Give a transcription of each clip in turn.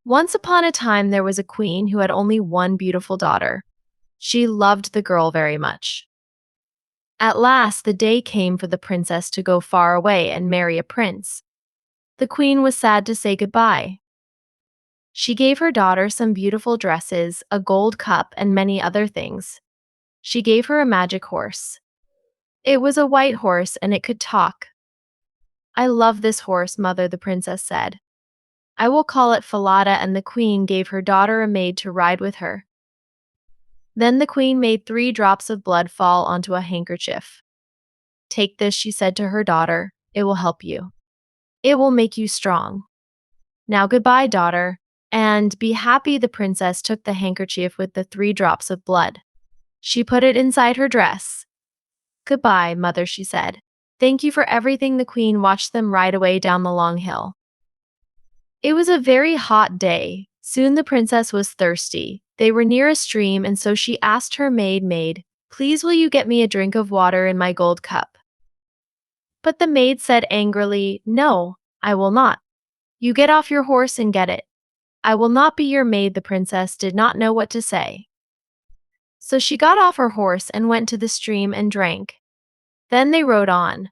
Once upon a time, there was a queen who had only one beautiful daughter. She loved the girl very much. At last, the day came for the princess to go far away and marry a prince. The queen was sad to say goodbye. She gave her daughter some beautiful dresses, a gold cup, and many other things. She gave her a magic horse. It was a white horse and it could talk. "I love this horse, mother," the princess said. "I will call it Falada," and the queen gave her daughter a maid to ride with her. Then the queen made 3 drops of blood fall onto a handkerchief. "Take this," she said to her daughter. "It will help you. It will make you strong. Now goodbye, daughter." And be happy, the princess took the handkerchief with the 3 drops of blood. She put it inside her dress. "Goodbye, mother," she said. "Thank you for everything." The queen watched them ride away down the long hill. It was a very hot day. Soon the princess was thirsty. They were near a stream, and so she asked her maid, "Please, will you get me a drink of water in my gold cup?" But the maid said angrily, "No, I will not. You get off your horse and get it." "I will not be your maid." The princess did not know what to say. So she got off her horse and went to the stream and drank. Then they rode on.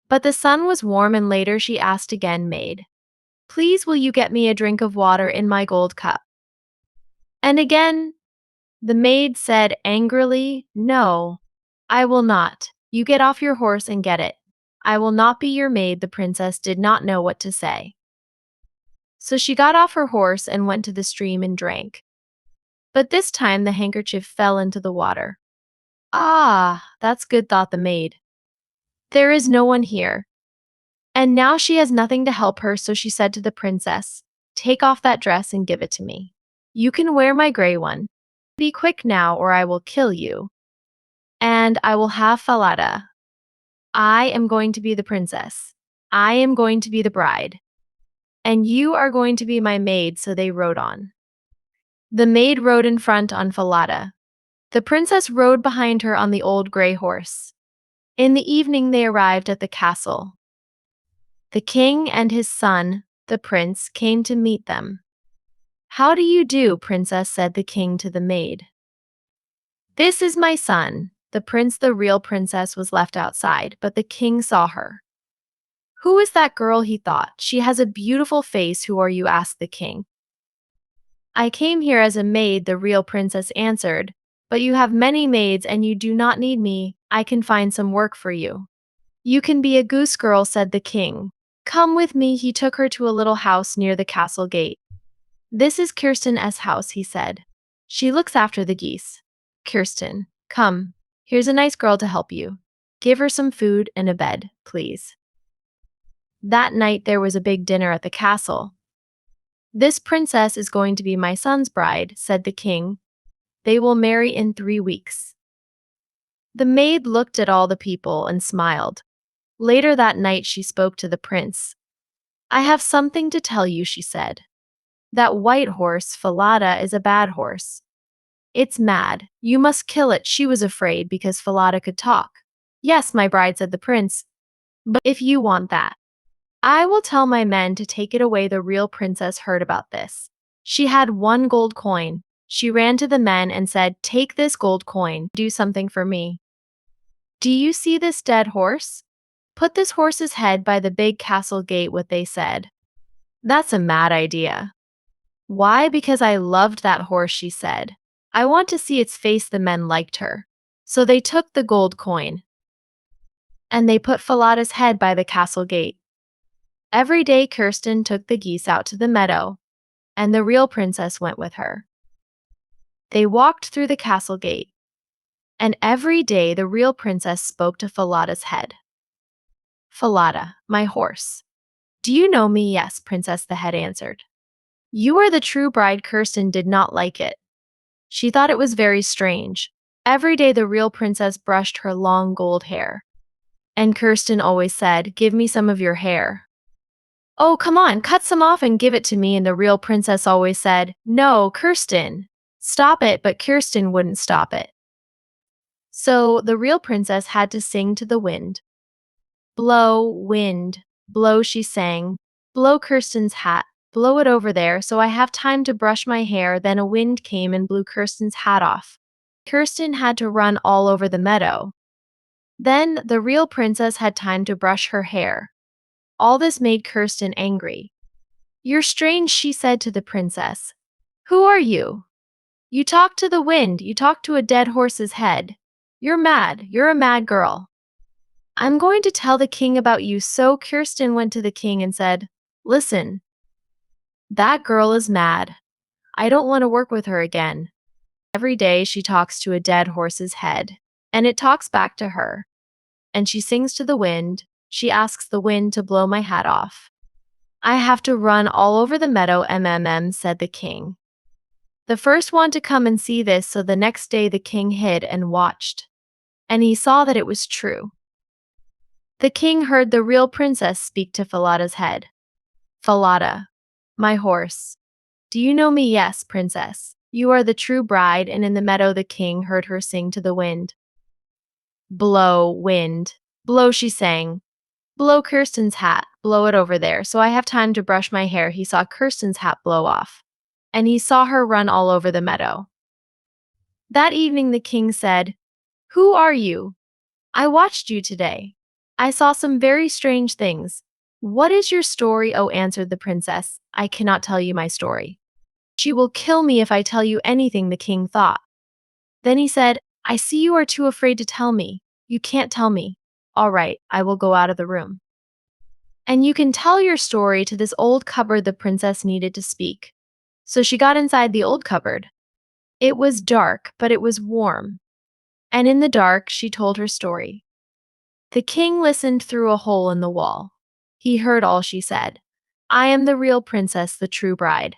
But the sun was warm, and later she asked again, "Maid, please, will you get me a drink of water in my gold cup?" And again, the maid said angrily, "No, I will not. You get off your horse and get it. I will not be your maid." The princess did not know what to say. So she got off her horse and went to the stream and drank. But this time the handkerchief fell into the water. "Ah, that's good," thought the maid. "There is no one here. And now she has nothing to help her," so she said to the princess, "Take off that dress and give it to me. You can wear my gray one. Be quick now, or I will kill you. And I will have Falada. I am going to be the princess. I am going to be the bride. And you are going to be my maid." So they rode on. The maid rode in front on Falada. The princess rode behind her on the old gray horse. In the evening they arrived at the castle. The king and his son, the prince, came to meet them. "How do you do, princess?" said the king to the maid. "This is my son." The prince, the real princess, was left outside, but the king saw her. "Who is that girl?" he thought. "She has a beautiful face." "Who are you?" asked the king. "I came here as a maid," the real princess answered. "But you have many maids and you do not need me. I can find some work for you." "You can be a goose girl," said the king. "Come with me." He took her to a little house near the castle gate. "This is Kirsten's house," he said. "She looks after the geese. Kirsten, come. Here's a nice girl to help you. Give her some food and a bed, please." That night there was a big dinner at the castle. "This princess is going to be my son's bride," said the king. "They will marry in 3 weeks." The maid looked at all the people and smiled. Later that night she spoke to the prince. "I have something to tell you," she said. "That white horse, Falada, is a bad horse. It's mad. You must kill it." She was afraid because Falada could talk. "Yes, my bride," said the prince. "But if you want that, I will tell my men to take it away." The real princess heard about this. She had 1 gold coin. She ran to the men and said, "Take this gold coin. Do something for me. Do you see this dead horse? Put this horse's head by the big castle gate." What they said. "That's a mad idea." "Why?" "Because I loved that horse," she said. "I want to see its face." The men liked her. So they took the gold coin. And they put Falada's head by the castle gate. Every day Kirsten took the geese out to the meadow, and the real princess went with her. They walked through the castle gate, and every day the real princess spoke to Falada's head. "Falada, my horse. Do you know me?" "Yes, princess," the head answered. "You are the true bride." Kirsten did not like it. She thought it was very strange. Every day the real princess brushed her long gold hair. And Kirsten always said, "Give me some of your hair." "Oh, come on, cut some off and give it to me." And the real princess always said, "No, Kirsten, stop it." But Kirsten wouldn't stop it. So the real princess had to sing to the wind. "Blow, wind, blow," she sang. "Blow Kirsten's hat. blow it over there so I have time to brush my hair. Then a wind came and blew Kirsten's hat off. Kirsten had to run all over the meadow. Then the real princess had time to brush her hair. All this made Kirsten angry. "You're strange," she said to the princess. "Who are you? You talk to the wind, you talk to a dead horse's head. You're mad, you're a mad girl. I'm going to tell the king about you." So Kirsten went to the king and said, "Listen, that girl is mad. I don't want to work with her again. Every day she talks to a dead horse's head, and it talks back to her. And she sings to the wind. She asks the wind to blow my hat off. I have to run all over the meadow, said the king. The first one to come and see this, so the next day the king hid and watched. And he saw that it was true. The king heard the real princess speak to Falada's head. "Falada, my horse. Do you know me?" "Yes, princess. You are the true bride." And in the meadow the king heard her sing to the wind. "Blow, wind, blow," she sang. "Blow Kirsten's hat, blow it over there so I have time to brush my hair." He saw Kirsten's hat blow off, and he saw her run all over the meadow. That evening the king said, "Who are you? I watched you today. I saw some very strange things. What is your story?" "Oh," answered the princess, "I cannot tell you my story. She will kill me if I tell you anything," the king thought. Then he said, "I see you are too afraid to tell me. You can't tell me. All right, I will go out of the room. And you can tell your story to this old cupboard." The princess needed to speak. So she got inside the old cupboard. It was dark, but it was warm. And in the dark, she told her story. The king listened through a hole in the wall. He heard all she said. "I am the real princess, the true bride.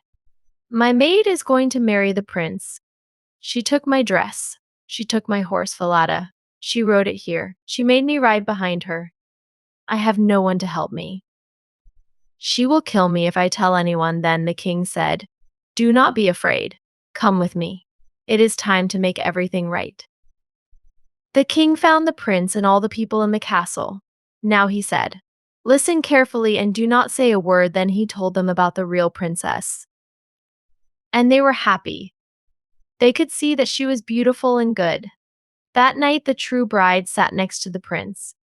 My maid is going to marry the prince. She took my dress. She took my horse, Falada. She rode it here. She made me ride behind her. I have no one to help me. She will kill me if I tell anyone." Then the king said, "Do not be afraid. Come with me. It is time to make everything right." The king found the prince and all the people in the castle. Now he said, "Listen carefully and do not say a word." Then he told them about the real princess. And they were happy. They could see that she was beautiful and good. That night the true bride sat next to the prince.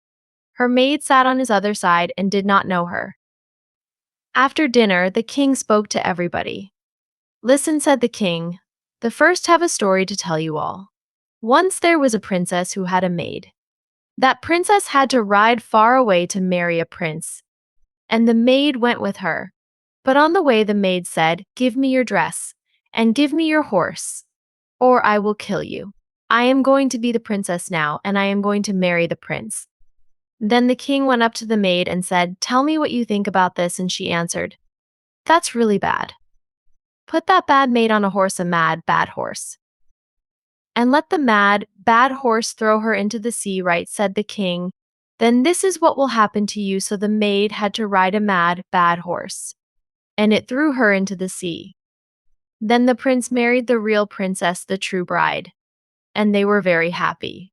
Her maid sat on his other side and did not know her. After dinner, the king spoke to everybody. "Listen," said the king. "The first have a story to tell you all. Once there was a princess who had a maid. That princess had to ride far away to marry a prince, and the maid went with her. But on the way the maid said, 'Give me your dress, and give me your horse, or I will kill you. I am going to be the princess now, and I am going to marry the prince.' Then the king went up to the maid and said, 'Tell me what you think about this.' And she answered, 'That's really bad. Put that bad maid on a horse, a mad, bad horse. And let the mad, bad horse throw her into the sea.' 'Right,' said the king. 'Then this is what will happen to you.' So the maid had to ride a mad, bad horse, and it threw her into the sea. Then the prince married the real princess, the true bride, and they were very happy.